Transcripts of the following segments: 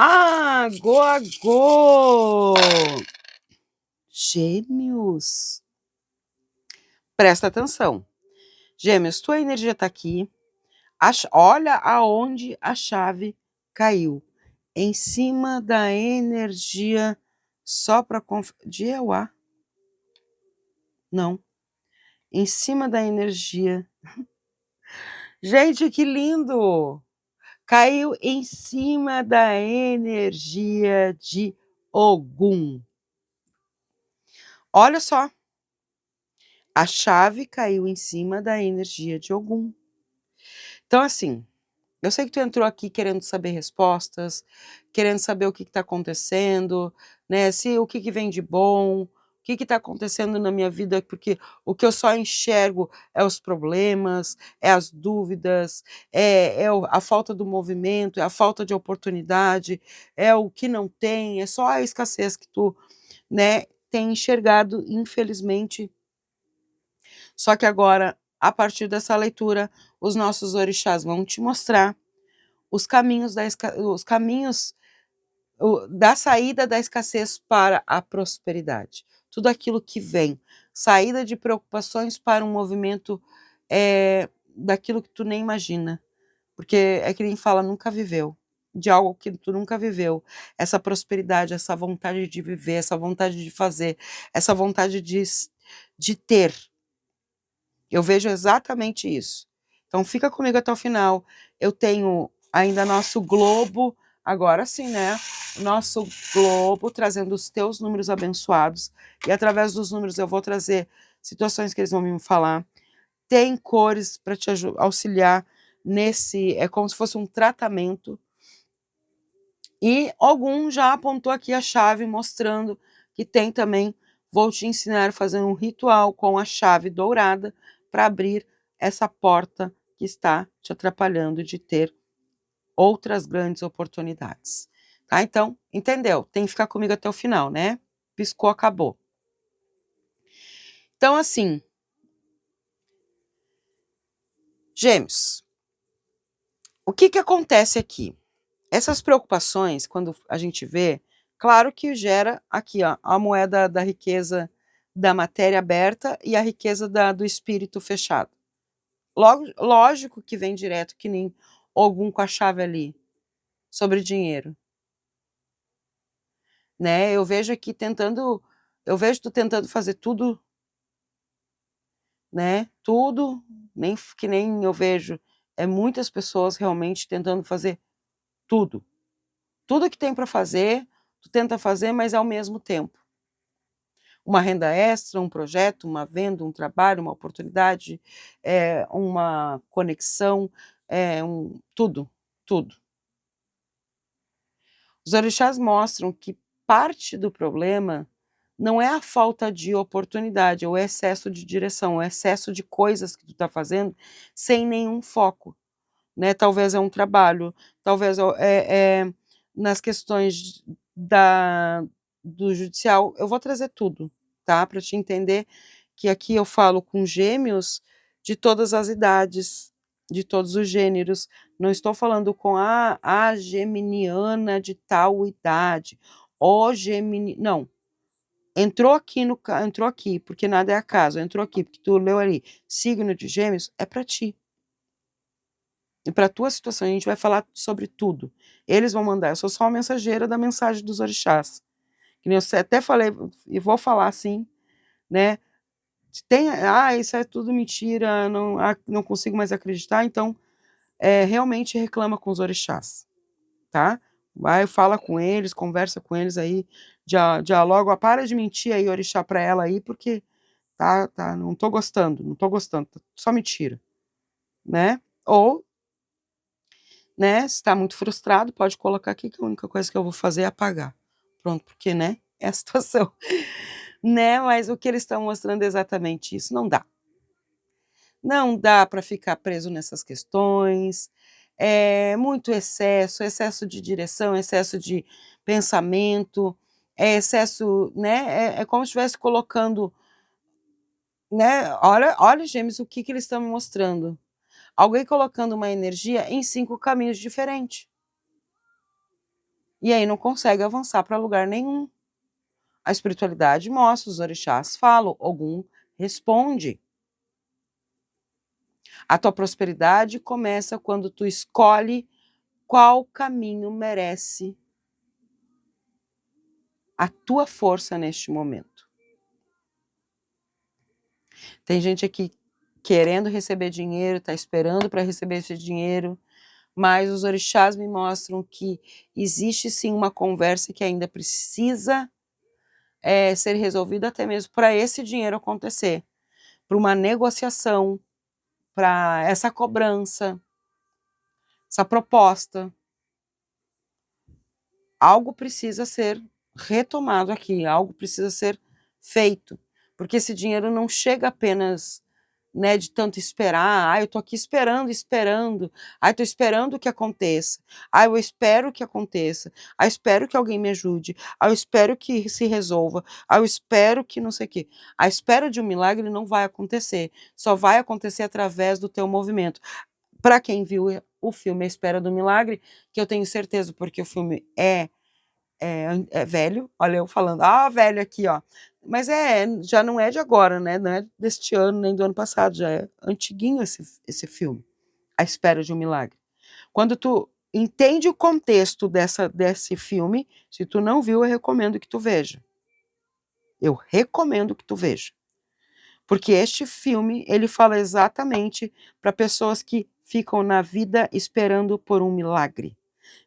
Agô! Gêmeos. Presta atenção. Gêmeos, tua energia está aqui. Olha aonde a chave caiu. Em cima da energia, só para de Euá. Não. Em cima da energia. Gente, que lindo! Caiu em cima da energia de Ogum. Olha só. A chave caiu em cima da energia de Ogum. Então, assim, eu sei que tu entrou aqui querendo saber respostas, querendo saber o que está acontecendo, né? O que vem de bom, o que está acontecendo na minha vida, porque o que eu só enxergo é os problemas, é as dúvidas, a falta do movimento, é a falta de oportunidade, é o que não tem, é só a escassez que tu, né, tem enxergado, infelizmente. Só que agora, a partir dessa leitura, os nossos orixás vão te mostrar os caminhos da saída da escassez para a prosperidade. Tudo aquilo que vem, saída de preocupações para um movimento daquilo que tu nem imagina. Porque é que nem fala, nunca viveu. De algo que tu nunca viveu. Essa prosperidade, essa vontade de viver, essa vontade de fazer, essa vontade de ter. Eu vejo exatamente isso. Então fica comigo até o final. Eu tenho ainda nosso globo, agora sim, né? Nosso globo trazendo os teus números abençoados. E através dos números eu vou trazer situações que eles vão me falar. Tem cores para te auxiliar nesse. É como se fosse um tratamento. E algum já apontou aqui a chave, mostrando que tem também. Vou te ensinar a fazer um ritual com a chave dourada para abrir essa porta que está te atrapalhando de ter outras grandes oportunidades. Tá? Então, entendeu? Tem que ficar comigo até o final, né? Piscou, acabou. Então, assim, Gêmeos, o que acontece aqui? Essas preocupações, quando a gente vê, claro que gera aqui, ó, a moeda da riqueza da matéria aberta e a riqueza do espírito fechado. Lógico que vem direto, que nem Ogum com a chave ali, sobre dinheiro. Né? Eu vejo tu tentando fazer tudo, né? Tudo, que nem eu vejo, muitas pessoas realmente tentando fazer tudo. Tudo que tem para fazer, tu tenta fazer, mas ao mesmo tempo. Uma renda extra, um projeto, uma venda, um trabalho, uma oportunidade, uma conexão, tudo, tudo. Os orixás mostram que parte do problema não é a falta de oportunidade, é o excesso de direção, o excesso de coisas que tu está fazendo sem nenhum foco. Né? Talvez é um trabalho, talvez nas questões do judicial. Eu vou trazer tudo, tá? Para te entender que aqui eu falo com gêmeos de todas as idades, de todos os gêneros. Não estou falando com a geminiana de tal idade, o gemini, não. Entrou aqui, porque nada é acaso, entrou aqui, porque tu leu ali, signo de gêmeos, é para ti. E para a tua situação, a gente vai falar sobre tudo. Eles vão mandar, eu sou só a mensageira da mensagem dos orixás. Que nem eu até falei, e vou falar assim, né? Isso é tudo mentira, não consigo mais acreditar, então realmente reclama com os orixás, tá? Vai, fala com eles, conversa com eles aí, dialoga, para de mentir aí, orixá, para ela aí, porque não tô gostando, só mentira, né? Ou, né, se está muito frustrado, pode colocar aqui que a única coisa que eu vou fazer é apagar. Pronto, porque, né, é a situação. Né, mas o que eles estão mostrando é exatamente isso, não dá. Não dá para ficar preso nessas questões, muito excesso de direção, excesso de pensamento, excesso, né, é como se estivesse colocando, né, olha Gêmeos, o que eles estão me mostrando. Alguém colocando uma energia em 5 caminhos diferentes. e aí não consegue avançar para lugar nenhum. A espiritualidade mostra, os orixás falam, Ogum responde. A tua prosperidade começa quando tu escolhe qual caminho merece a tua força neste momento. Tem gente aqui querendo receber dinheiro, está esperando para receber esse dinheiro, mas os orixás me mostram que existe sim uma conversa que ainda precisa ser resolvida, até mesmo para esse dinheiro acontecer, para uma negociação, para essa cobrança, essa proposta. Algo precisa ser retomado aqui, algo precisa ser feito, porque esse dinheiro não chega apenas, né, de tanto esperar. Eu tô aqui esperando, tô esperando que aconteça, eu espero que aconteça, eu espero que alguém me ajude, eu espero que se resolva, eu espero que não sei o quê. A espera de um milagre não vai acontecer, só vai acontecer através do teu movimento. Para quem viu o filme A Espera do Milagre, que eu tenho certeza, porque o filme é velho, olha eu falando, velho aqui, ó. Mas já não é de agora, né? Não é deste ano, nem do ano passado, já é antiguinho esse filme, A Espera de um Milagre. Quando tu entende o contexto desse filme, se tu não viu, eu recomendo que tu veja. Eu recomendo que tu veja. Porque este filme, ele fala exatamente para pessoas que ficam na vida esperando por um milagre.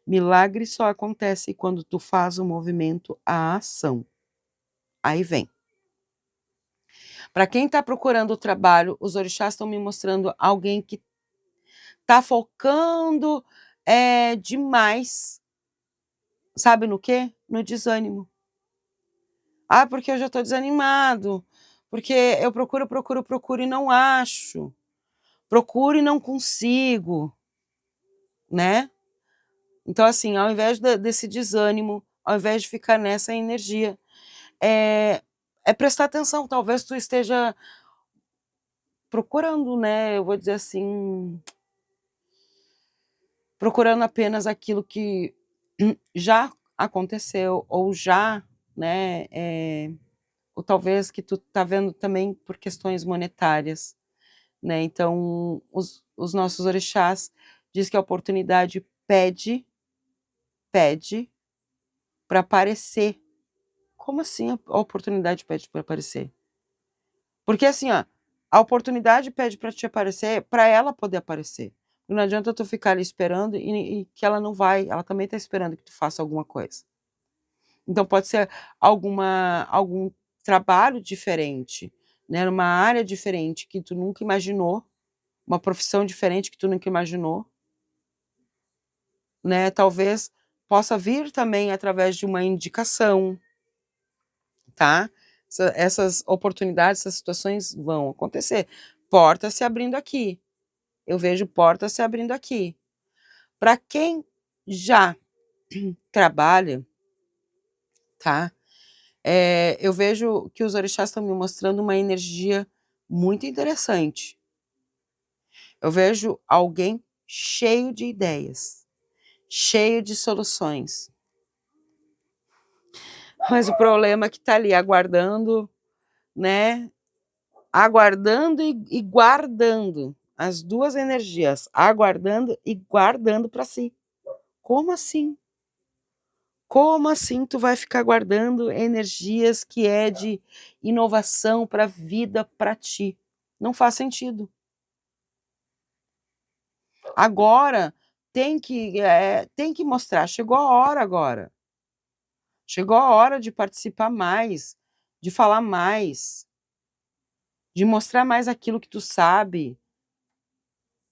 Milagre só acontece quando tu faz o movimento, a ação. Aí vem. Para quem está procurando o trabalho, os orixás estão me mostrando alguém que está focando demais, sabe no quê? No desânimo. Porque eu já estou desanimado, porque eu procuro e não acho. Procuro e não consigo, né? Então, assim, ao invés desse desânimo, ao invés de ficar nessa energia, é prestar atenção. Talvez tu esteja procurando, né? Eu vou dizer assim, procurando apenas aquilo que já aconteceu ou já, né? Ou talvez que tu tá vendo também por questões monetárias, né? Então, os nossos orixás diz que a oportunidade pede para aparecer. Como assim a oportunidade pede para aparecer? Porque assim, ó, a oportunidade pede para te aparecer, para ela poder aparecer. Não adianta tu ficar ali esperando e que ela não vai, ela também está esperando que tu faça alguma coisa. Então pode ser algum trabalho diferente, né, numa área diferente que tu nunca imaginou, uma profissão diferente que tu nunca imaginou, né, talvez possa vir também através de uma indicação, tá? Essas oportunidades, essas situações vão acontecer. Porta se abrindo aqui. Eu vejo portas se abrindo aqui. Para quem já trabalha, tá? Eu vejo que os orixás estão me mostrando uma energia muito interessante. Eu vejo alguém cheio de ideias, cheio de soluções. Mas o problema é que está ali aguardando, né? Aguardando e guardando. As duas energias, aguardando e guardando para si. Como assim? Como assim tu vai ficar guardando energias que é de inovação para a vida, para ti? Não faz sentido. Agora tem que mostrar, chegou a hora agora. Chegou a hora de participar mais, de falar mais, de mostrar mais aquilo que tu sabe,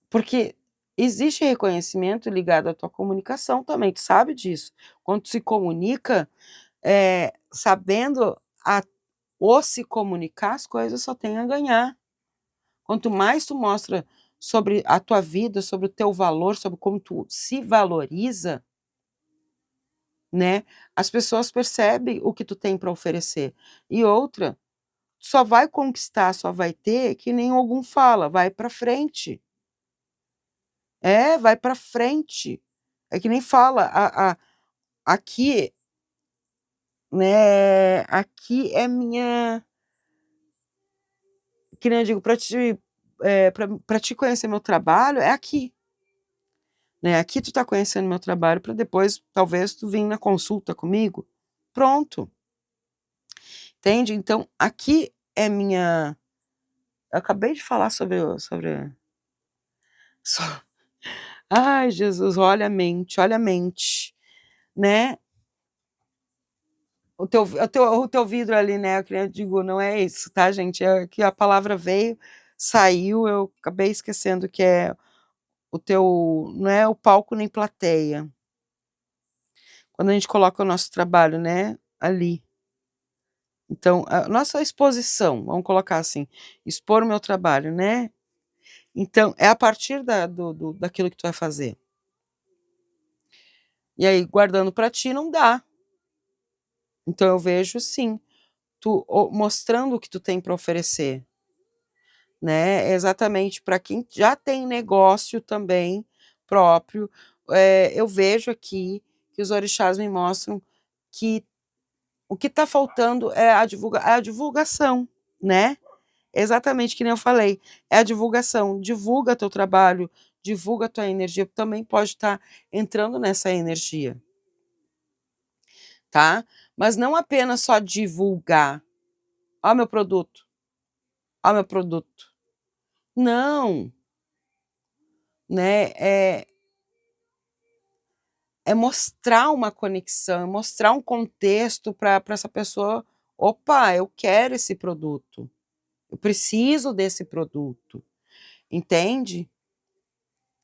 porque existe reconhecimento ligado à tua comunicação também, tu sabe disso. Quando tu se comunica, sabendo ou se comunicar, as coisas só têm a ganhar. Quanto mais tu mostra sobre a tua vida, sobre o teu valor, sobre como tu se valoriza, né, as pessoas percebem o que tu tem para oferecer. E outra, só vai conquistar, só vai ter, que nem algum fala, vai para frente. Vai para frente. É que nem fala, aqui, né, aqui é minha, que nem eu digo, para te conhecer meu trabalho, é aqui, né, aqui tu tá conhecendo meu trabalho para depois, talvez, tu vir na consulta comigo, pronto, entende? Então, aqui é minha, eu acabei de falar so ai Jesus, olha a mente, né, o teu vidro ali, né, que eu digo, não é isso, tá gente, é que a palavra veio, saiu, eu acabei esquecendo que é o teu, não é o palco nem plateia. Quando a gente coloca o nosso trabalho, né, ali. Então, a nossa exposição, vamos colocar assim, expor o meu trabalho, né. Então, é a partir daquilo que tu vai fazer. E aí, guardando para ti não dá. Então eu vejo sim, tu mostrando o que tu tem para oferecer, né, exatamente para quem já tem negócio também próprio, eu vejo aqui que os orixás me mostram que o que está faltando é a divulgação, né, exatamente que nem eu falei, é a divulgação, divulga teu trabalho, divulga tua energia, também pode estar entrando nessa energia, tá, mas não apenas só divulgar, "Ó meu produto, ó meu produto", não, né, é mostrar uma conexão, é mostrar um contexto para essa pessoa, "Opa, eu quero esse produto, eu preciso desse produto", entende?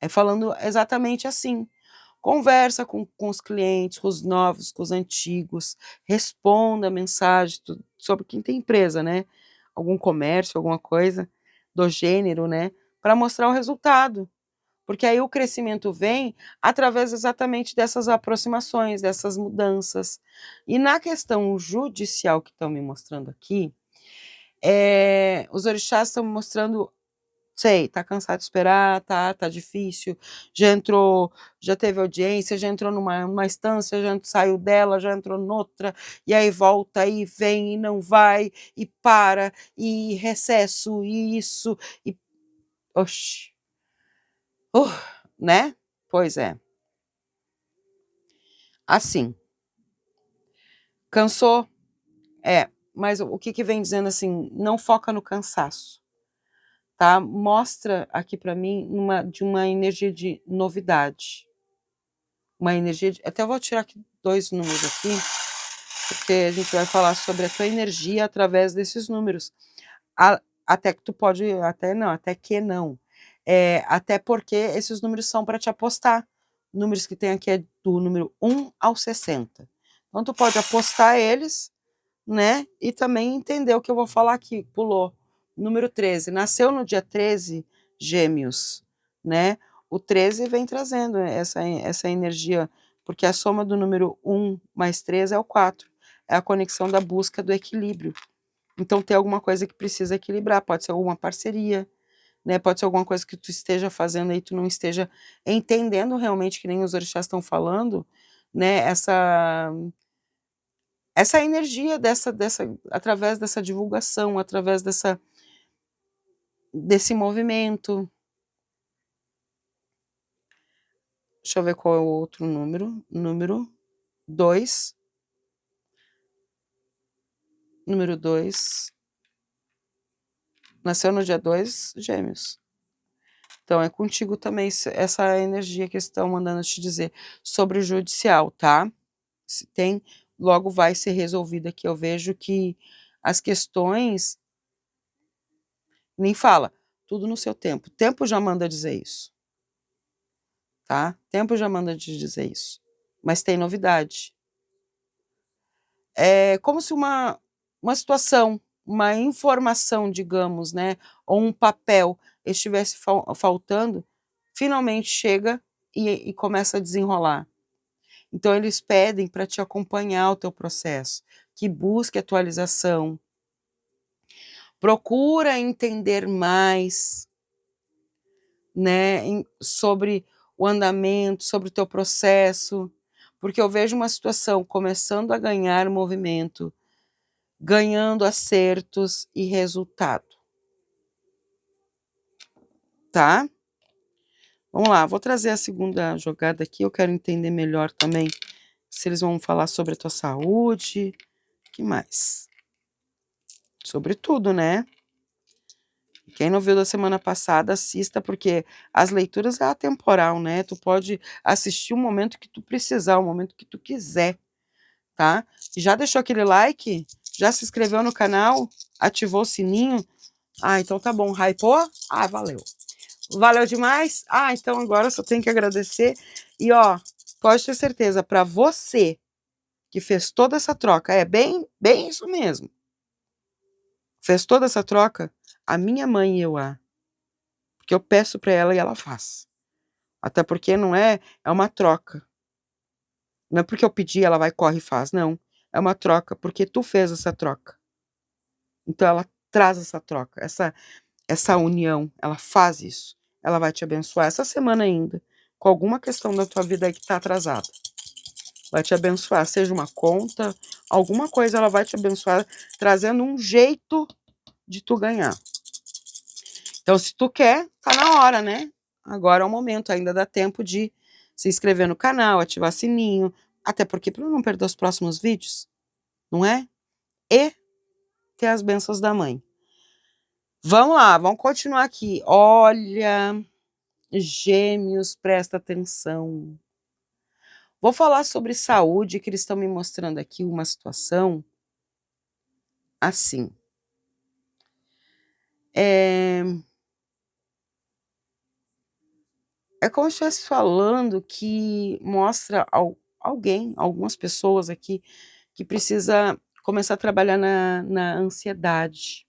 É falando exatamente assim. Conversa com os clientes, com os novos, com os antigos, responda a mensagem sobre quem tem empresa, né, algum comércio, alguma coisa do gênero, né, para mostrar o resultado. Porque aí o crescimento vem através exatamente dessas aproximações, dessas mudanças. E na questão judicial que estão me mostrando aqui, os orixás estão me mostrando, sei, tá cansado de esperar, tá difícil, já entrou, já teve audiência, já entrou numa instância, já saiu dela, já entrou noutra, e aí volta, e vem, e não vai, e para, e recesso, e isso, e oxe, uh, né? Pois é. Assim, cansou? É, mas o que que vem dizendo assim, não foca no cansaço, tá? Mostra aqui para mim uma energia de novidade, uma energia de, até vou tirar aqui 2 números aqui, porque a gente vai falar sobre a tua energia através desses números. A até que tu pode, até não, até que não. Até porque esses números são para te apostar. Números que tem aqui é do número 1 ao 60. Então tu pode apostar eles, né, e também entender o que eu vou falar aqui, pulou. Número 13, nasceu no dia 13, Gêmeos, né, o 13 vem trazendo essa energia, porque a soma do número 1 mais 3 é o 4, é a conexão da busca do equilíbrio. Então tem alguma coisa que precisa equilibrar, pode ser alguma parceria, né, pode ser alguma coisa que tu esteja fazendo aí, tu não esteja entendendo realmente, que nem os orixás estão falando, né, essa energia dessa através dessa divulgação, através desse movimento. Deixa eu ver qual é o outro número 2, número 2, nasceu no dia 2, Gêmeos. Então é contigo também essa energia que estão mandando te dizer sobre o judicial, tá? Se tem, logo vai ser resolvida aqui, eu vejo que as questões, nem fala, tudo no seu tempo, o tempo já manda dizer isso. Tá? Tempo já manda te dizer isso, mas tem novidade. É como se uma situação, uma informação, digamos, né, ou um papel estivesse faltando, finalmente chega e começa a desenrolar. Então eles pedem para te acompanhar o teu processo, que busque atualização, procura entender mais, né, sobre o andamento, sobre o teu processo, Porque eu vejo uma situação começando a ganhar movimento, ganhando acertos e resultado. Tá? Vamos lá, vou trazer a segunda jogada aqui, eu quero entender melhor também se eles vão falar sobre a tua saúde, que mais? Sobre tudo, né? Quem não viu da semana passada, assista, porque as leituras é atemporal, né? Tu pode assistir o momento que tu precisar, o momento que tu quiser, tá? Já deixou aquele like? Já se inscreveu no canal? Ativou o sininho? Ah, então tá bom. Hypou? Ah, valeu. Valeu demais? Ah, então agora eu só tenho que agradecer. E ó, pode ter certeza, para você que fez toda essa troca, é bem isso mesmo. Fez toda essa troca, a minha mãe e eu porque eu peço para ela e ela faz. Até porque não é uma troca. Não é porque eu pedi, ela vai, corre e faz, não. É uma troca, porque tu fez essa troca. Então ela traz essa troca, essa união, ela faz isso. Ela vai te abençoar essa semana ainda, com alguma questão da tua vida aí que tá atrasada. Vai te abençoar, seja uma conta, alguma coisa ela vai te abençoar, trazendo um jeito de tu ganhar. Então, se tu quer, tá na hora, né? Agora é o momento, ainda dá tempo de se inscrever no canal, ativar sininho, até porque para não perder os próximos vídeos, não é? E ter as bênçãos da mãe. Vamos lá, vamos continuar aqui. Olha, Gêmeos, presta atenção. Vou falar sobre saúde, que eles estão me mostrando aqui uma situação assim. É como se estivesse falando que mostra alguém, algumas pessoas aqui, que precisa começar a trabalhar na ansiedade.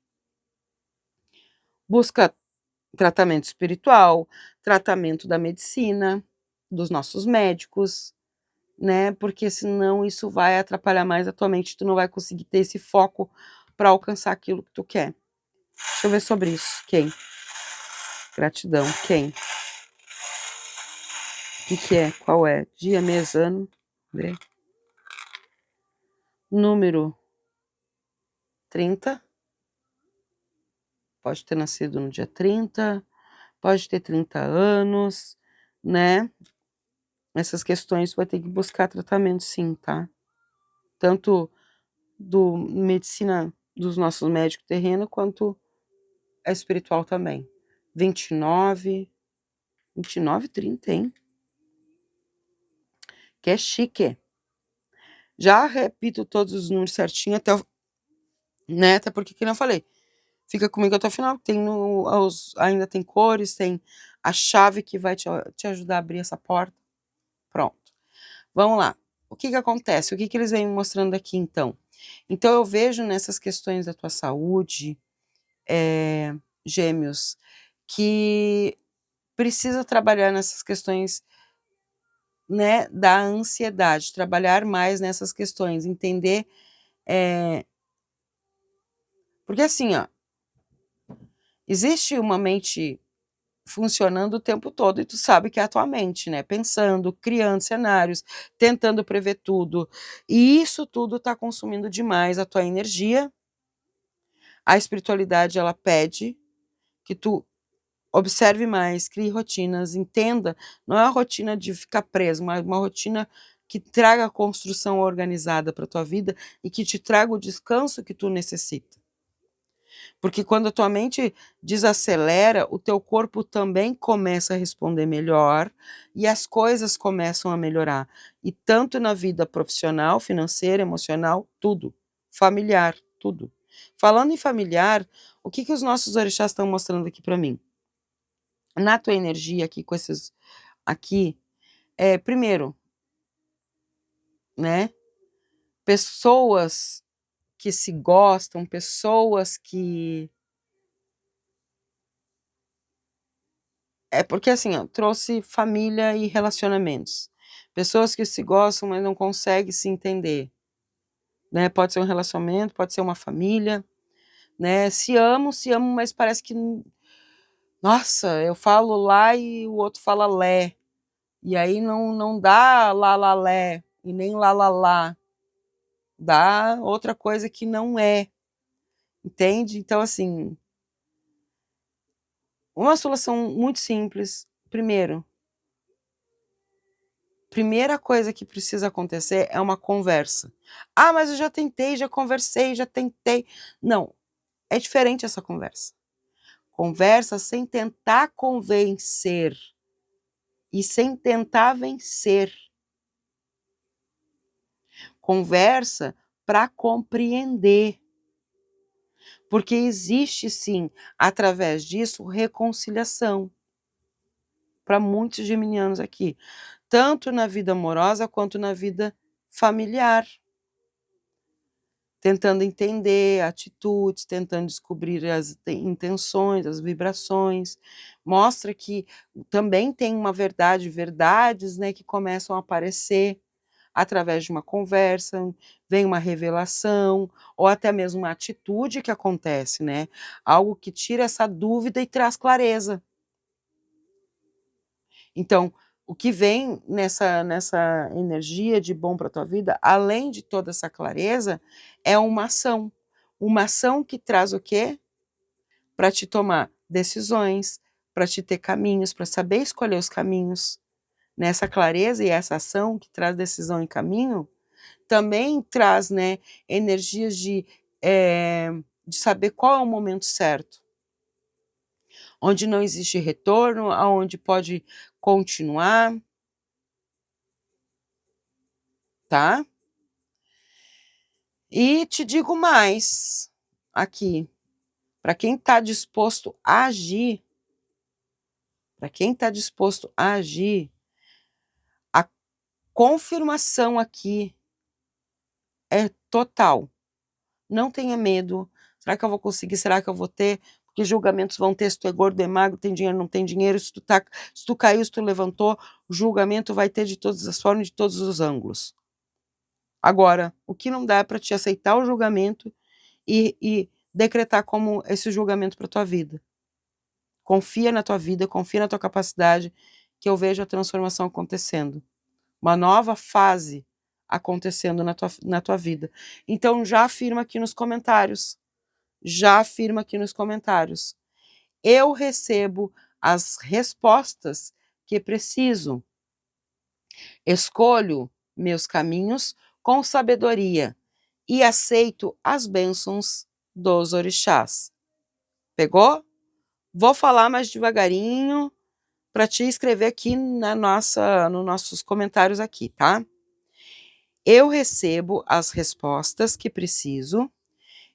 Busca tratamento espiritual, tratamento da medicina, dos nossos médicos, né? Porque senão isso vai atrapalhar mais a tua mente, tu não vai conseguir ter esse foco para alcançar aquilo que tu quer. Deixa eu ver sobre isso. Quem? Gratidão. Quem? O que é? Qual é? Dia, mês, ano? Vê. Número 30. Pode ter nascido no dia 30, pode ter 30 anos, né? Essas questões vai ter que buscar tratamento sim, tá? Tanto do medicina dos nossos médicos terreno, quanto a espiritual também. 29, 30, hein? Que é chique. Já repito todos os números certinho até, né? Até porque, como eu falei, fica comigo até o final. Tem ainda tem cores, tem a chave que vai te ajudar a abrir essa porta. Pronto. Vamos lá. O que acontece? O que eles vêm me mostrando aqui, então? Então, eu vejo nessas questões da tua saúde, Gêmeos, que precisa trabalhar nessas questões, né, da ansiedade, trabalhar mais nessas questões, entender, porque assim, ó, existe uma mente funcionando o tempo todo e tu sabe que é a tua mente, né, pensando, criando cenários, tentando prever tudo, e isso tudo está consumindo demais a tua energia. A espiritualidade, ela pede que tu observe mais, crie rotinas, entenda, não é uma rotina de ficar preso, mas uma rotina que traga a construção organizada para tua vida e que te traga o descanso que tu necessita. Porque quando a tua mente desacelera, o teu corpo também começa a responder melhor e as coisas começam a melhorar. E tanto na vida profissional, financeira, emocional, tudo. Familiar, tudo. Falando em familiar, o que os nossos orixás estão mostrando aqui para mim? Na tua energia aqui, com esses aqui, primeiro, né, pessoas que se gostam, pessoas que porque assim, ó, trouxe família e relacionamentos. Pessoas que se gostam, mas não conseguem se entender, né, pode ser um relacionamento, pode ser uma família, né, se amam, mas parece que nossa, eu falo lá e o outro fala lé, e aí não dá lá, lé, e nem lá lá lá. Dá outra coisa que não é. Entende? Então, assim, uma solução muito simples. Primeira coisa que precisa acontecer é uma conversa. Ah, mas eu já tentei, já conversei, já tentei. Não, é diferente essa conversa. Conversa sem tentar convencer e sem tentar vencer. Conversa para compreender. Porque existe sim, através disso, reconciliação. Para muitos geminianos aqui, tanto na vida amorosa quanto na vida familiar. Tentando entender atitudes, tentando descobrir as intenções, as vibrações. Mostra que também tem uma verdades, né, que começam a aparecer através de uma conversa, vem uma revelação, ou até mesmo uma atitude que acontece, né? Algo que tira essa dúvida e traz clareza. Então, o que vem nessa energia de bom para a tua vida, além de toda essa clareza, é uma ação. Uma ação que traz o quê? Para te tomar decisões, para te ter caminhos, para saber escolher os caminhos. Nessa clareza e essa ação que traz decisão e caminho, também traz, né, energias de saber qual é o momento certo. Onde não existe retorno, aonde pode continuar, tá? E te digo mais aqui, para quem está disposto a agir, a confirmação aqui é total. Não tenha medo. Será que eu vou conseguir? Será que eu vou ter? Porque julgamentos vão ter se tu é gordo, é magro, tem dinheiro, não tem dinheiro, se tu caiu, se tu levantou, o julgamento vai ter de todas as formas, de todos os ângulos. Agora, o que não dá é para te aceitar o julgamento e decretar como esse julgamento para tua vida. Confia na tua vida, confia na tua capacidade, que eu vejo a transformação acontecendo. Uma nova fase acontecendo na tua vida. Então já afirma aqui nos comentários. Eu recebo as respostas que preciso. Escolho meus caminhos com sabedoria e aceito as bênçãos dos orixás. Pegou? Vou falar mais devagarinho para te escrever aqui nos nossos comentários aqui, tá? Eu recebo as respostas que preciso,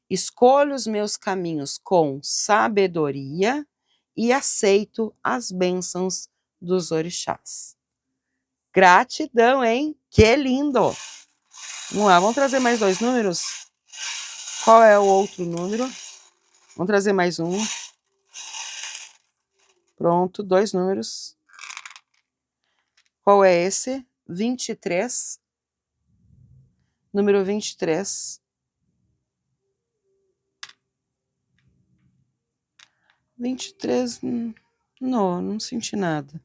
escolho os meus caminhos com sabedoria e aceito as bênçãos dos orixás. Gratidão, hein? Que lindo! Vamos lá, vamos trazer mais 2 números? Qual é o outro número? Vamos trazer mais um. Pronto, 2 números. Qual é esse? 23. Número 23. 23, não senti nada.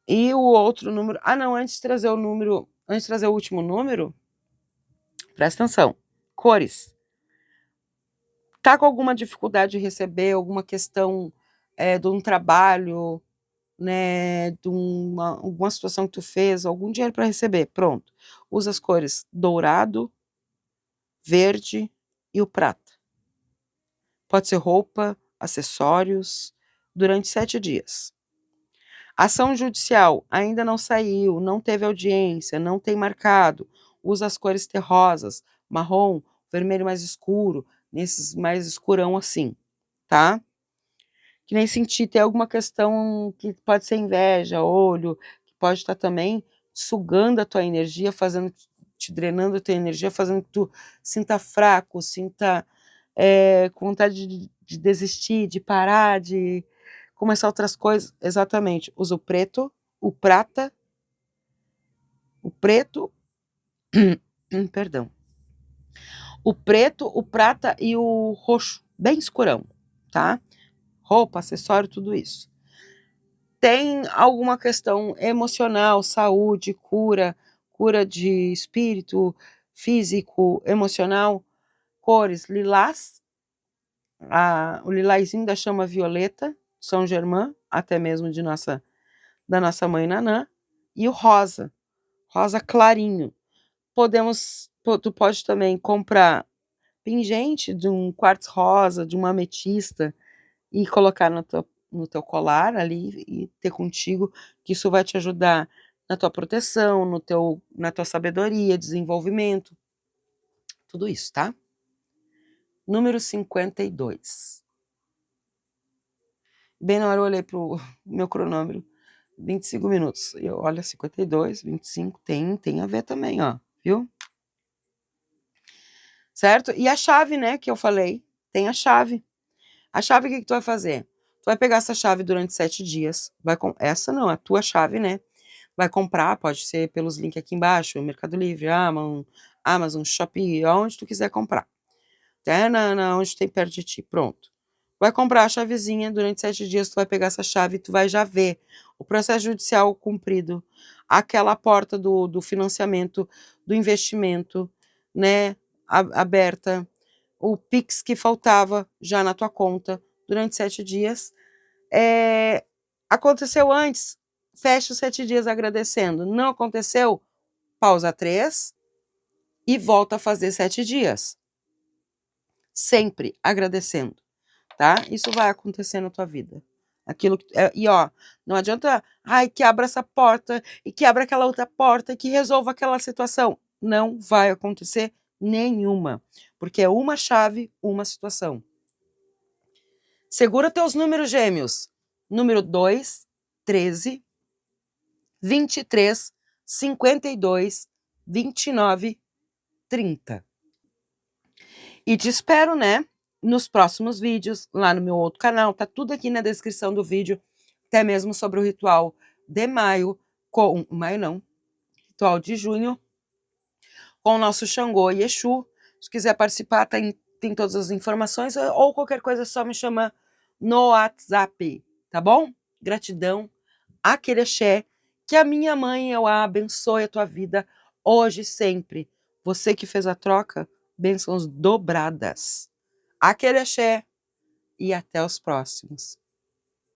E o outro número... Ah, não, antes de trazer o último número, presta atenção. Cores. Tá com alguma dificuldade de receber, alguma questão de um trabalho, né, de alguma situação que tu fez, algum dinheiro para receber, pronto. Usa as cores dourado, verde e o prata. Pode ser roupa, acessórios, durante 7 dias. Ação judicial ainda não saiu, não teve audiência, não tem marcado. Usa as cores terrosas, marrom, vermelho mais escuro, nesses mais escurão assim, tá? Que nem sentir ter alguma questão que pode ser inveja, olho, que pode estar também sugando a tua energia, te drenando a tua energia, fazendo que tu sinta fraco, sinta com vontade de desistir, de parar, de começar outras coisas. Exatamente. Usa o preto, o prata, o preto, perdão. O preto, o prata e o roxo, bem escurão, tá? Roupa, acessório, tudo isso. tem alguma questão emocional, saúde, cura de espírito, físico, emocional, cores lilás, o lilazinho da chama violeta, São Germain, até mesmo da nossa mãe Nanã, e o rosa clarinho. Tu pode também comprar pingente de um quartzo rosa, de uma ametista, e colocar no teu colar ali e ter contigo, que isso vai te ajudar na tua proteção, na tua sabedoria, desenvolvimento, tudo isso, tá? Número 52. Bem na hora eu olhei pro meu cronômetro, 25 minutos. Eu, olha, 52, 25, tem a ver também, ó, viu? Certo? E a chave, né, que eu falei, tem a chave. A chave, o que tu vai fazer? Tu vai pegar essa chave durante 7 dias, essa não, a tua chave, né? Vai comprar, pode ser pelos links aqui embaixo, Mercado Livre, Amazon, Shopee, aonde tu quiser comprar. Até onde tem perto de ti, pronto. Vai comprar a chavezinha, durante 7 dias tu vai pegar essa chave e tu vai já ver o processo judicial cumprido, aquela porta do financiamento, do investimento, né, aberta, o Pix que faltava já na tua conta durante 7 dias. Aconteceu antes, fecha os 7 dias agradecendo. Não aconteceu, pausa 3 e volta a fazer 7 dias. Sempre agradecendo, tá? Isso vai acontecer na tua vida. E ó, não adianta, que abra essa porta e que abra aquela outra porta e que resolva aquela situação. Não vai acontecer nenhuma, porque é uma chave, uma situação. Segura teus números gêmeos. Número 2, 13, 23, 52, 29, 30. E te espero, né, nos próximos vídeos, lá no meu outro canal. Tá tudo aqui na descrição do vídeo, até mesmo sobre o ritual de maio, ritual de junho, com o nosso Xangô e Exu. Se quiser participar, tem todas as informações, ou qualquer coisa, é só me chamar no WhatsApp, tá bom? Gratidão, aquele axé, que a minha mãe, eu a abençoe a tua vida, hoje e sempre. Você que fez a troca, bênçãos dobradas. Aquele axé e até os próximos.